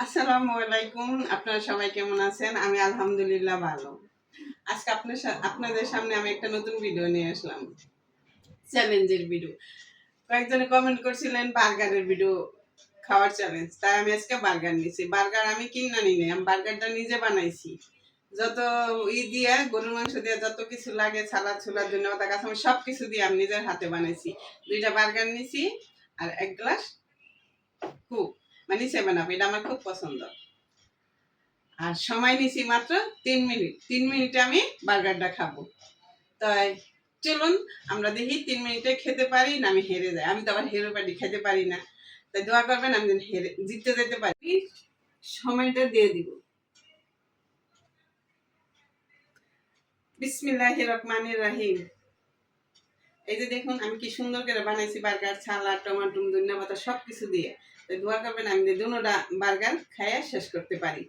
আসসালামু আলাইকুম। আপনারা সবাই কেমন আছেন? আমি আলহামদুলিল্লাহ ভালো। আজকে আপনাদের সামনে আমি একটা নতুন ভিডিও নিয়ে আসলাম। চ্যালেঞ্জের ভিডিও। কয়েকজনে কমেন্ট করছিলেন বার্গারের ভিডিও খাওয়ার চ্যালেঞ্জ। তাই আমি আজকে বার্গার নিয়েছি। বার্গার আমি কিনা নিই নাই। আমি বার্গারটা নিজে বানাইছি। যত দিয়ে গরুর মাংস দিয়ে যত কিছু লাগে সালাদ ছুলাদ ধন্যবাদ গাছ আমি সব কিছু দিয়ে আমি নিজের হাতে বানাইছি। 2টা বার্গার নিছি আর 1 গ্লাস কুক মানে 7 আপ। এটা আমার খুব পছন্দ। আর সময় নিছি মাত্র 3 মিনিট। 3 মিনিটে আমি বার্গারটা খাবো। তাই চলুন আমরা দেখি 3 মিনিটে খেতে পারি না আমি হেরে যাই। আমি তো আবার হেরে পারি, খেতে পারি না। তাই দোয়া করবেন আমি যেন জিততে যেতে পারি। সময়টা দিয়ে দিব। বিসমিল্লাহির রহমানির রহিম। এই যে দেখুন আমি কি সুন্দর করে বানাইছি বার্গার, সালাদ, টমেটো, ধনিয়া পাতা সব কিছু দিয়ে। তাই দোয়া করবেন আমি যে দুটোটা বার্গার খাইয়ে শেষ করতে পারি।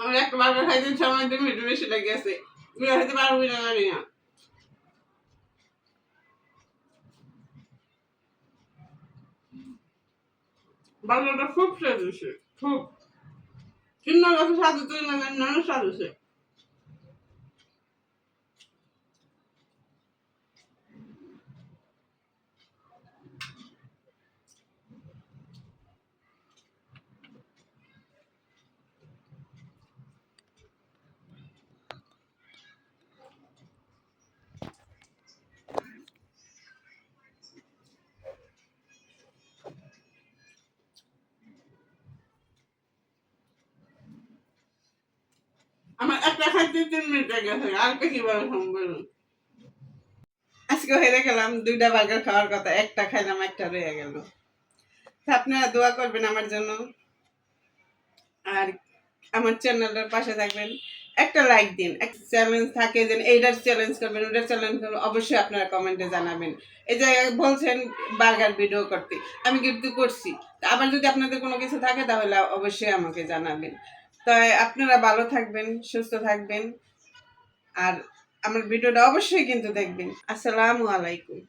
আমার একটা বার্গার খাইতে সময় 2 মিনিট বেশি লেগে গেছে। হয়তো পারবি না জানি না। বার্গারটা খুব স্বাদ হয়েছে, খুব চিন্না গাছে স্বাদ হচ্ছে না স্বাদ হয়েছে। আমার একটা খাইতে 3 মিনিট গেছে, আর কিভাবে সম্ভব? আজকে হেরে গেলাম। 2টা বার্গার খাওয়ার কথা, একটা খাইলাম, একটা রয়ে গেল। আপনারা দোয়া করবেন আমার জন্য আর আমার চ্যানেলের পাশে থাকবেন। একটা লাইক দিন। একটা চ্যালেঞ্জ থাকে যে এইটার চ্যালেঞ্জ করবেন, ওটার চ্যালেঞ্জ করবেন, অবশ্যই আপনারা কমেন্টে জানাবেন। এই যে বলছেন বার্গার ভিডিও করতে, আমি কিন্তু করছি। আবার যদি আপনাদের কোনো কিছু থাকে তাহলে অবশ্যই আমাকে জানাবেন। তাই আপনারা ভালো থাকবেন, সুস্থ থাকবেন আর আমার ভিডিওটা অবশ্যই কিন্তু দেখবেন। আসসালামু আলাইকুম।